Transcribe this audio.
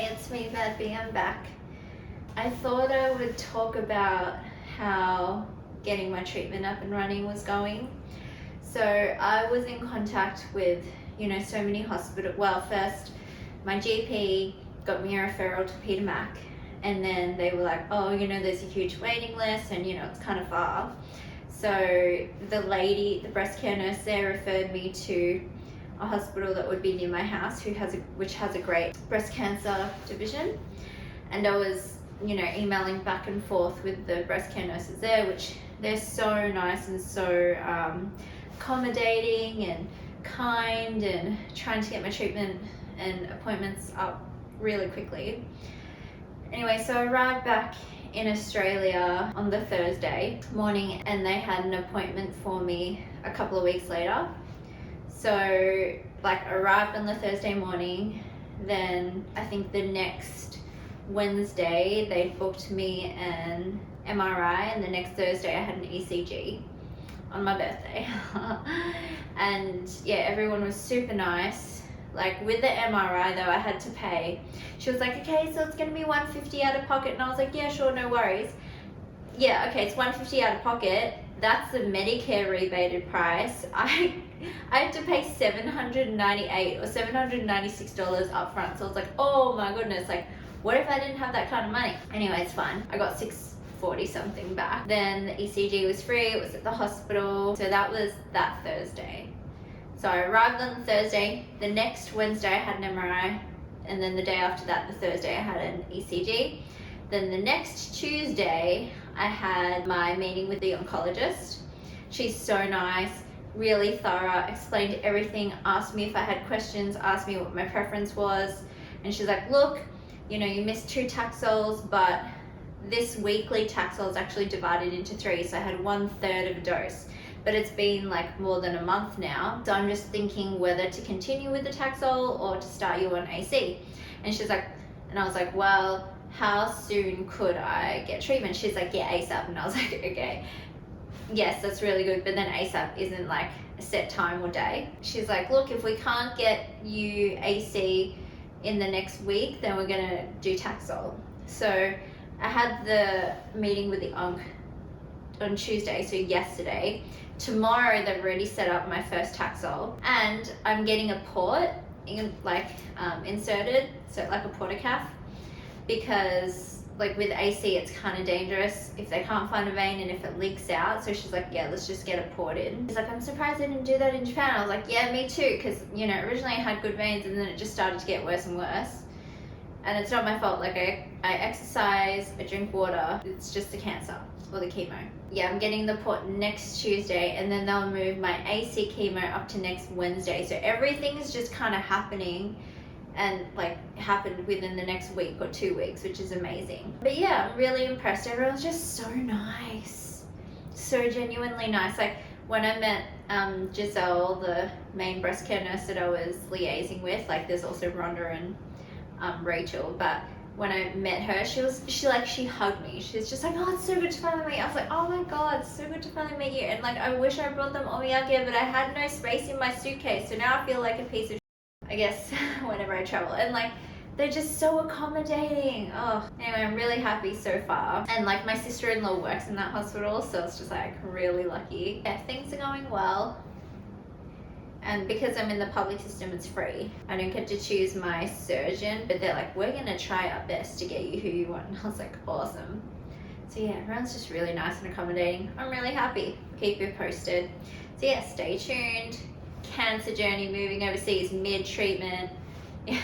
Hey, it's me, Bad B. I'm back. I thought I would talk about how getting my treatment up and running was going. So I was in contact with, so many hospitals. Well, first, my GP got me a referral to Peter Mac, and then they were like, oh, there's a huge waiting list, and it's kind of far. So the breast care nurse there referred me to a hospital that would be near my house which has a great breast cancer division. And I was emailing back and forth with the breast care nurses there, which they're so nice and so accommodating and kind, and trying to get my treatment and appointments up really quickly. Anyway, so I arrived back in Australia on the Thursday morning, and they had an appointment for me a couple of weeks later. So arrived on the Thursday morning, then I think the next Wednesday they booked me an MRI, and the next Thursday I had an ECG on my birthday. And yeah, everyone was super nice. With the MRI though, I had to pay. She was like, okay, so it's gonna be $150 out of pocket, and I was like, yeah, sure, no worries. Yeah, okay, it's $150 out of pocket. That's the Medicare rebated price. I had to pay $798 or $796 up front. So I was like, oh my goodness, what if I didn't have that kind of money? Anyway, it's fine. I got $640 something back. Then the ECG was free. It was at the hospital. So that was that Thursday. So I arrived on the Thursday. The next Wednesday I had an MRI. And then the day after that, the Thursday, I had an ECG. Then the next Tuesday, I had my meeting with the oncologist. She's so nice, really thorough, explained everything, asked me if I had questions, asked me what my preference was. And she's like, look, you missed 2 Taxols, but this weekly Taxol is actually divided into 3. So I had 1/3 of a dose. But it's been more than a month now. So I'm just thinking whether to continue with the Taxol or to start you on AC. And she's like, and I was like, well, how soon could I get treatment? She's like, yeah, ASAP. And I was like, okay, yes, that's really good, but then ASAP isn't a set time or day. She's like, look, if we can't get you AC in the next week, then we're gonna do Taxol. So I had the meeting with the onc on Tuesday, so yesterday. Tomorrow they've already set up my first Taxol, and I'm getting a port inserted, so a portacath, because with AC it's kind of dangerous if they can't find a vein and if it leaks out. So she's like, yeah, let's just get a port in. She's like, I'm surprised they didn't do that in Japan. I was like, yeah, me too, because originally I had good veins, and then it just started to get worse and worse. And it's not my fault. I exercise, I drink water. It's just the cancer or the chemo. Yeah, I'm getting the port next Tuesday, and then they'll move my AC chemo up to next Wednesday. So everything is just kind of happening, and happened within the next week or 2 weeks, which is amazing. But yeah, I'm really impressed. Everyone's just so nice, so genuinely nice. When I met Giselle, the main breast care nurse that I was liaising with, there's also Rhonda and Rachel, but when I met her, she hugged me. She's just like, oh, it's so good to finally meet you. I was like, oh my god, it's so good to finally meet you. And I wish I brought them omiyage, but I had no space in my suitcase, so now I feel like a piece of I guess whenever I travel. And they're just so accommodating. Oh, anyway, I'm really happy so far. And my sister-in-law works in that hospital, so it's just really lucky. Yeah, things are going well. And because I'm in the public system, it's free. I don't get to choose my surgeon, but they're like, we're gonna try our best to get you who you want. And I was like, awesome. So yeah, everyone's just really nice and accommodating. I'm really happy. Keep you posted. So yeah, stay tuned. Cancer journey, moving overseas mid-treatment. Yeah.